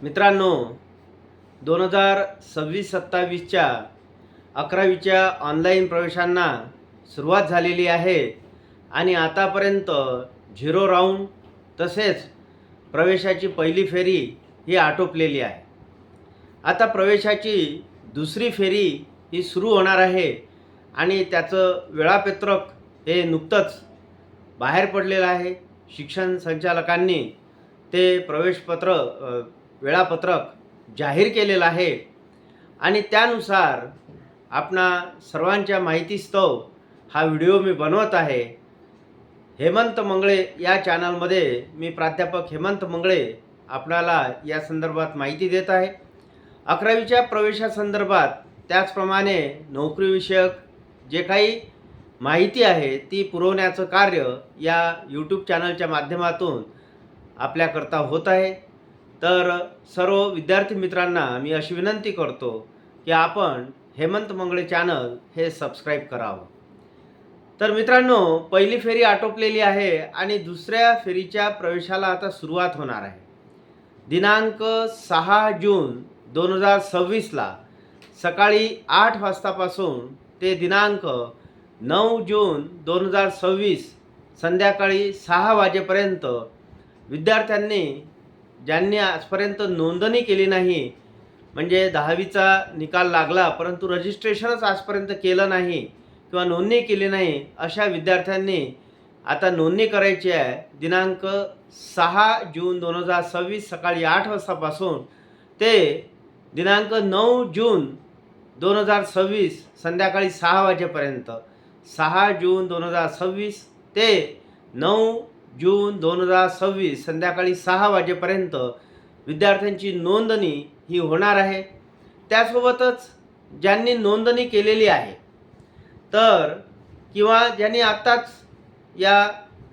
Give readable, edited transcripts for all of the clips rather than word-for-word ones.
मित्रांनो, 2026-27च्या 11वीच्या ऑनलाईन प्रवेशांना सुरुवात झालेली आहे आणि आतापर्यंत झिरो राऊंड तसेच प्रवेशाची पहिली फेरी ही आटोपलेली आहे. आता प्रवेशाची दुसरी फेरी ही सुरू होणार आहे आणि त्याचं वेळापत्रक हे नुकतंच बाहेर पडलेलं आहे. शिक्षण संचालकांनी ते वेळापत्रक जाहीर केलेलं आहे आणि त्यानुसार आपणा सर्वांच्या माहितीस्तव हा व्हिडिओ मी बनवत आहे. हेमंत मंगळे या चॅनलमध्ये मी प्राध्यापक हेमंत मंगळे आपणाला या संदर्भात माहिती देत आहे. 11वीच्या प्रवेशासंदर्भात त्याचप्रमाणे नोकरीविषयक जे काही माहिती आहे ती पुरवण्याचं कार्य या यूट्यूब चॅनलच्या माध्यमातून आपल्याकरता होत आहे. तर सर्व विद्यार्थी मित्रांना मी अशी विनंती करतो की आपण हेमंत मंगळे चॅनल हे सबस्क्राईब करावं. तर मित्रांनो, पहिली फेरी आटोपलेली आहे आणि दुसऱ्या फेरीच्या प्रवेशाला आता सुरुवात होणार आहे. दिनांक 6 जून 2026ला सकाळी 8 वाजतापासून ते दिनांक 9 जून 2026 संध्याकाळी 6 वाजेपर्यंत विद्यार्थ्यांनी ज्यांनी आजपर्यंत नोंदणी केली नाही, म्हणजे 10वीचा निकाल लागला परंतु रजिस्ट्रेशनच आजपर्यंत केलं नाही किंवा नोंदणी केली नाही, अशा विद्यार्थ्यांनी आता नोंदणी करायची आहे. दिनांक 6 जून 2026 सकाळी 8 वाजतापासून ते दिनांक 9 जून 2026 संध्याकाळी 6 वाजेपर्यंत. 6 जून 2026 ते 9 जून 2026 संध्याकाळी 6 वाजेपर्यंत विद्यार्थ्यांची नोंदणी ही होणार आहे. त्यासोबतच ज्यांनी नोंदणी केलेली आहे तर किंवा ज्यांनी आत्ताच या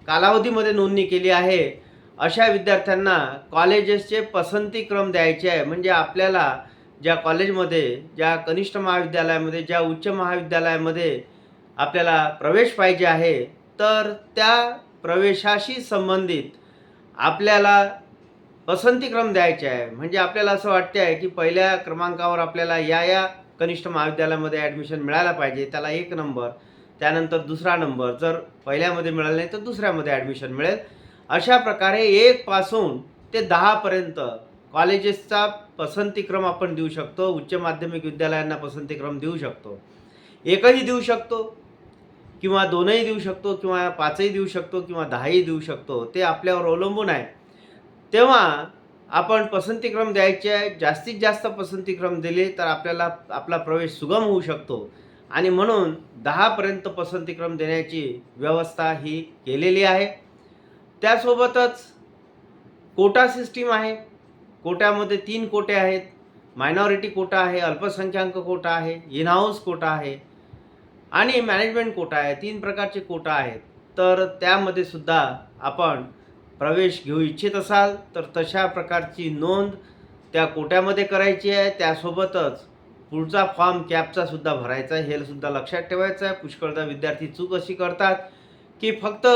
कालावधीमध्ये नोंदणी केली आहे अशा विद्यार्थ्यांना कॉलेजेसचे पसंतीक्रम द्यायचे आहे. म्हणजे आपल्याला ज्या कॉलेजमध्ये, ज्या कनिष्ठ महाविद्यालयामध्ये, ज्या उच्च महाविद्यालयामध्ये आपल्याला प्रवेश पाहिजे आहे तर त्या प्रवेशाशी संबंधित आपल्याला पसंतीक्रम द्यायचे आहे. म्हणजे आपल्याला असं वाटते आहे की पहिल्या क्रमांकावर आपल्याला या कनिष्ठ महाविद्यालयामध्ये ॲडमिशन मिळायला पाहिजे, त्याला 1 नंबर, त्यानंतर दुसरा नंबर, जर पहिल्यामध्ये मिळालं नाही तर दुसऱ्यामध्ये ॲडमिशन मिळेल. अशा प्रकारे 1 पासून ते 10 पर्यंत कॉलेजेसचा पसंतीक्रम आपण देऊ शकतो. उच्च माध्यमिक विद्यालयांना पसंतीक्रम देऊ शकतो. 1ही देऊ शकतो किंवा 2ही देऊ शकतो किंवा 5ही देऊ शकतो किंवा 10ही देऊ शकतो. ते आपल्यावर अवलंबून आहे. तेव्हा आपण पसंतीक्रम द्यायचे आहे. जास्तीत जास्त पसंतीक्रम दिले तर आपल्याला आपला प्रवेश सुगम होऊ शकतो आणि म्हणून 10 पर्यंत पसंतीक्रम देण्याची व्यवस्था ही केलेली आहे. त्यासोबतच कोटा सिस्टीम आहे. कोट्यामध्ये 3 कोटे आहेत. मायनॉरिटी कोटा आहे, अल्पसंख्याक कोटा आहे, इन हाऊस कोटा आहे आणि मॅनेजमेंट कोटा आहे. 3 प्रकारचे कोटा आहेत. तर त्यामध्ये सुद्धा आपण प्रवेश घेऊ इच्छित असाल तर तशा प्रकारची नोंद त्या कोट्यामध्ये करायची आहे. त्यासोबतच पुढचा फॉर्म कॅपचा सुद्धा भरायचा आहे. हे सुद्धा लक्षात ठेवायचं आहे. पुष्कळदा विद्यार्थी चूक अशी करतात की फक्त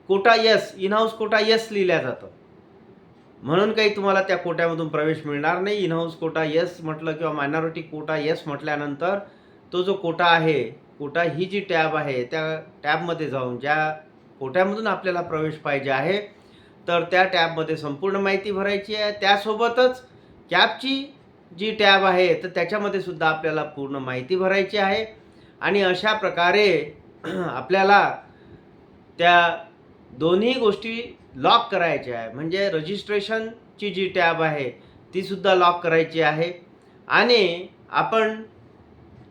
quota yes, in house quota yes लिहिल्या जातं, म्हणून काही तुम्हाला त्या कोट्यामधून प्रवेश मिळणार नाही. इन हाऊस कोटा यस म्हटलं किंवा मायनॉरिटी कोटा यस म्हटल्यानंतर तो जो कोटा आहे, कोटा ही जी टॅब आहे त्या टॅबमध्ये जाऊन ज्या कोट्यामधून आपल्याला प्रवेश पाहिजे आहे तर त्या टॅबमध्ये संपूर्ण माहिती भरायची आहे. त्यासोबतच कॅपची जी टॅब आहे तर त्याच्यामध्ये सुद्धा आपल्याला पूर्ण माहिती भरायची आहे आणि अशा प्रकारे आपल्याला त्या दोन्ही गोष्टी लॉक करायच्या आहे. म्हणजे रजिस्ट्रेशनची जी टॅब आहे ती सुद्धा लॉक करायची आहे आणि आपण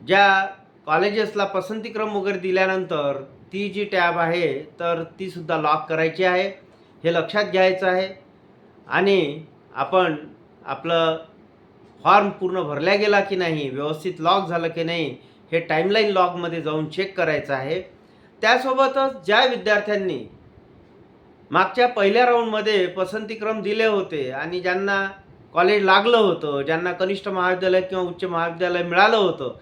ज्या कॉलेजेसला पसंतीक्रम वगैरे दिल्यानंतर ती जी टॅब आहे तर ती सुद्धा लॉक करायची आहे. हे लक्षात घ्यायचं आहे आणि आपण आपलं फॉर्म पूर्ण भरला गेला की नाही, व्यवस्थित लॉक झालं की नाही, हे टाईमलाईन लॉगमध्ये जाऊन चेक करायचं आहे. त्यासोबतच ज्या विद्यार्थ्यांनी मागच्या पहिल्या राऊंडमध्ये पसंतीक्रम दिले होते आणि ज्यांना कॉलेज लागलं होतं, ज्यांना कनिष्ठ महाविद्यालय किंवा उच्च महाविद्यालय मिळालं होतं,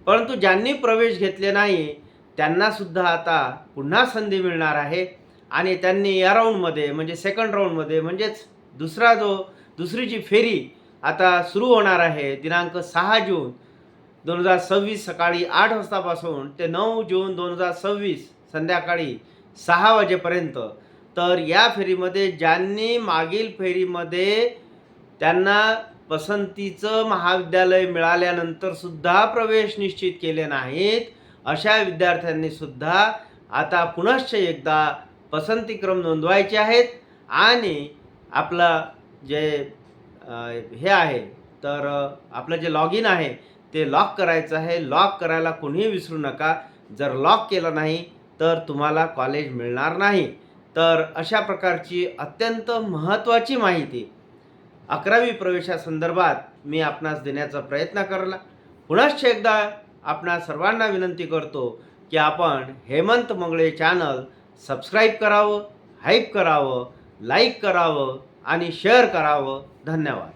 परंतु ज्यांनी प्रवेश घेतले नाही त्यांनासुद्धा आता पुन्हा संधी मिळणार आहे आणि त्यांनी या राऊंडमध्ये म्हणजे सेकंड राऊंडमध्ये म्हणजेच दुसरी जी फेरी आता सुरू होणार आहे दिनांक 6 जून 2026 सकाळी 8 वाजतापासून ते 9 जून 2026 संध्याकाळी 6 वाजेपर्यंत. तर या फेरीमध्ये ज्यांनी मागील फेरीमध्ये त्यांना पसंतीचं महाविद्यालय मिळाल्यानंतर सुद्धा प्रवेश निश्चित केले नाहीत, अशा विद्यार्थ्यांनी सुद्धा आता पुनश्च एकदा पसंतीक्रम नोंदवायचे आहेत आणि आपलं जे हे आहे तर आपलं जे लॉग इन आहे ते लॉक करायचं आहे. लॉक करायला कोणीही विसरू नका. जर लॉक केलं नाही तर तुम्हाला कॉलेज मिळणार नाही. तर अशा प्रकारची अत्यंत महत्त्वाची माहिती 11वी प्रवेशासंदर्भात मी आपणास देण्याचा प्रयत्न करला. पुनश्च एकदा आपणा सर्वांना विनंती करतो की आपण हेमंत मंगळे चॅनल सबस्क्राईब करावं, हाईप करावं, लाईक करावं आणि शेअर करावं. धन्यवाद.